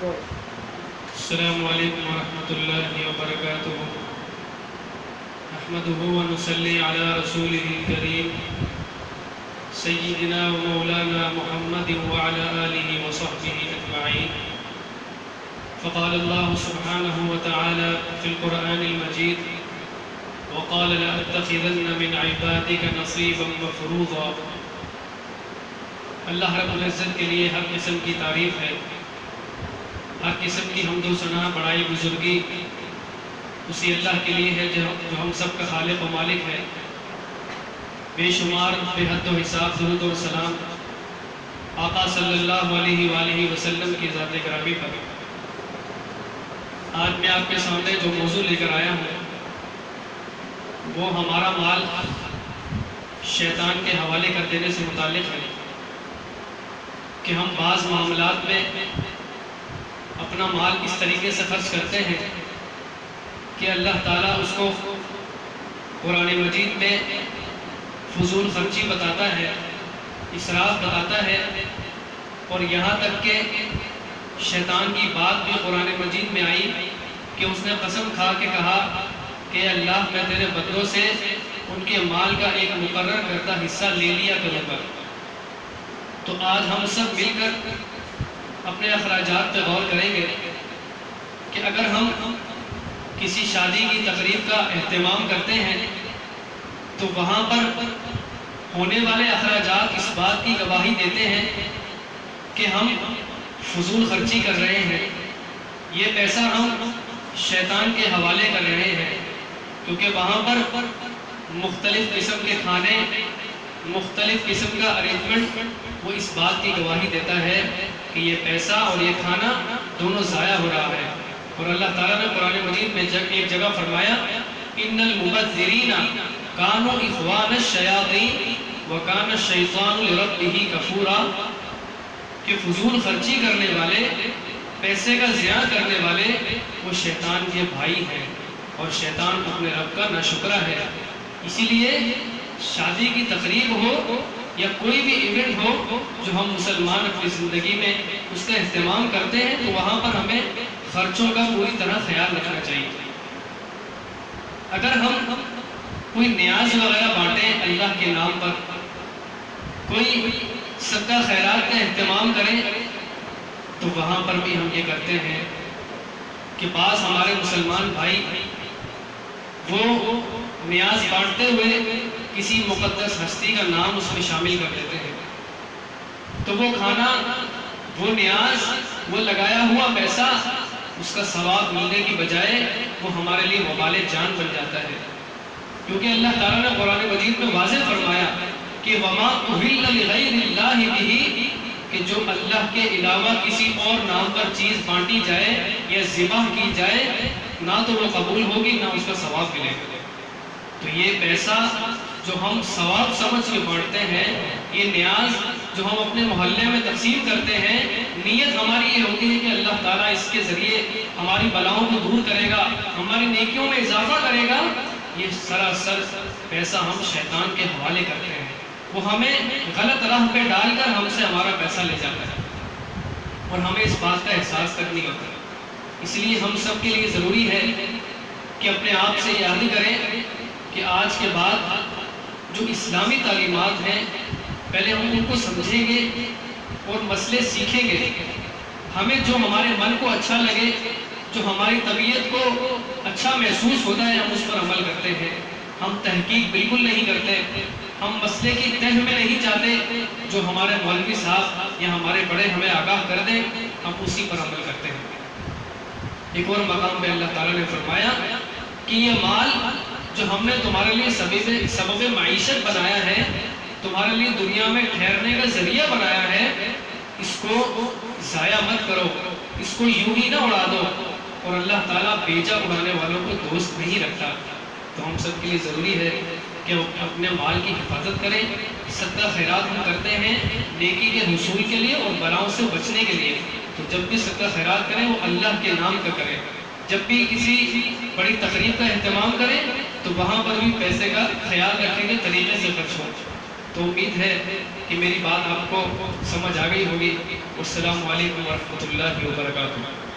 السلام علیکم ورحمۃ اللہ وبرکاتہ نحمده ونصلی علی رسولہ الکریم سیدنا و مولانا محمد وعلى آلہ وصحبہ اجمعین فقال اللہ سبحانہ وتعالی فی القرآن المجید وقال لأتخذن من عبادك نصیبا مفروضا۔ اللہ رب العزت کے لیے ہر قسم کی تعریف ہے، ہر قسم کی حمد و ثنا، بڑائی، بزرگی اسی اللہ کے لیے ہے جو ہم سب کا خالق و مالک ہے۔ بے شمار بے حد و حساب درود و سلام آقا صلی اللہ علیہ وآلہ وسلم کی ذات گرامی پر۔ آج میں آپ کے سامنے جو موضوع لے کر آیا ہوں وہ ہمارا مال شیطان کے حوالے کر دینے سے متعلق ہے کہ ہم بعض معاملات میں اپنا مال اس طریقے سے خرچ کرتے ہیں کہ اللہ تعالیٰ اس کو قرآن مجید میں فضول خرچی بتاتا ہے، اسراف بتاتا ہے، اور یہاں تک کہ شیطان کی بات بھی قرآن مجید میں آئی کہ اس نے قسم کھا کے کہا کہ اللہ میں تیرے بدلوں سے ان کے مال کا ایک مقرر کردہ حصہ لے لیا کروں گا۔ تو آج ہم سب مل کر اپنے اخراجات پہ غور کریں گے کہ اگر ہم کسی شادی کی تقریب کا اہتمام کرتے ہیں تو وہاں پر ہونے والے اخراجات اس بات کی گواہی دیتے ہیں کہ ہم فضول خرچی کر رہے ہیں، یہ پیسہ ہم شیطان کے حوالے کر رہے ہیں، کیونکہ وہاں پر مختلف قسم کے کھانے، مختلف قسم کا ارینجمنٹ وہ اس بات کی گواہی دیتا ہے کہ یہ پیسہ اور یہ کھانا دونوں ضائع ہو رہا ہے۔ اور اللہ تعالیٰ نے قرآن مجید میں ایک جگہ فرمایا ان المبذرین کانوا اخوان الشیاطین وکان الشیطان لربہ کفورا، کہ فضول خرچی کرنے والے، پیسے کا ضیاع کرنے والے وہ شیطان کے بھائی ہیں اور شیطان اپنے رب کا ناشکرا ہے۔ اسی لیے شادی کی تقریب ہو یا کوئی بھی ایونٹ ہو جو ہم مسلمان اپنی زندگی میں اس کا اہتمام کرتے ہیں تو وہاں پر ہمیں خرچوں کا پوری طرح خیال رکھنا چاہیے۔ اگر ہم کوئی نیاز وغیرہ بانٹیں اللہ کے نام پر، کوئی صدقہ خیرات کا اہتمام کریں تو وہاں پر بھی ہم یہ کرتے ہیں کہ بعض ہمارے مسلمان بھائی وہ نیاز بانٹتے ہوئے کسی مقدس ہستی کا نام اس میں شامل کر دیتے ہیں، تو وہ کھانا، وہ نیاز، وہ لگایا ہوا پیسہ، اس کا ثواب ملنے کی بجائے وہ ہمارے لیے وبال جان بن جاتا ہے، کیونکہ اللہ تعالیٰ نے قرآن مجید میں واضح فرمایا کہ وَمَا أُهِلَّ لِغَيْرِ اللَّهِ بِهِ، کہ جو اللہ کے علاوہ کسی اور نام پر چیز بانٹی جائے یا ذبح کی جائے نہ تو وہ قبول ہوگی نہ اس کا ثواب ملے گا۔ تو یہ پیسہ جو ہم ثواب سمجھ کے بانٹتے ہیں، یہ نیاز جو ہم اپنے محلے میں تقسیم کرتے ہیں، نیت ہماری یہ ہوتی ہے کہ اللہ تعالیٰ اس کے ذریعے ہماری بلاؤں کو دور کرے گا، ہماری نیکیوں میں اضافہ کرے گا، یہ سراسر پیسہ ہم شیطان کے حوالے کرتے ہیں، وہ ہمیں غلط راہ پہ ڈال کر ہم سے ہمارا پیسہ لے جاتا ہے اور ہمیں اس بات کا احساس تک نہیں ہوتا۔ اس لیے ہم سب کے لیے ضروری ہے کہ اپنے آپ سے یاد کریں کہ آج کے بعد جو اسلامی تعلیمات ہیں پہلے ہم ان کو سمجھیں گے اور مسئلے سیکھیں گے، ہمیں جو ہمارے من کو اچھا لگے، جو ہماری طبیعت کو اچھا محسوس ہوتا ہے ہم اس پر عمل کرتے ہیں، ہم تحقیق بالکل نہیں کرتے، ہم مسئلے کی تہ میں نہیں جاتے، جو ہمارے مولوی صاحب یا ہمارے بڑے ہمیں آگاہ کر دیں ہم اسی پر عمل کرتے ہیں۔ ایک اور مقام پہ اللہ تعالیٰ نے فرمایا کہ یہ مال جو ہم نے تمہارے لیے سبب معیشت بنایا ہے، تمہارے لیے دنیا میں ٹھہرنے کا ذریعہ بنایا ہے، اس کو ضائع مت کرو، اس کو یوں ہی نہ اڑا دو، اور اللہ تعالیٰ بیجا اڑانے والوں کو دوست نہیں رکھتا۔ تو ہم سب کے لیے ضروری ہے کہ اپنے مال کی حفاظت کریں، صدقہ خیرات ہم کرتے ہیں نیکی کے حصول کے لیے اور بلاؤں سے بچنے کے لیے، تو جب بھی صدقہ خیرات کریں وہ اللہ کے نام کا کریں، جب بھی کسی بڑی تقریب کا اہتمام کریں تو وہاں پر بھی پیسے کا خیال رکھیں گے، طریقے سے خرچ ہو۔ تو امید ہے کہ میری بات آپ کو سمجھ آ گئی ہوگی۔ السلام علیکم ورحمۃ اللہ وبرکاتہ۔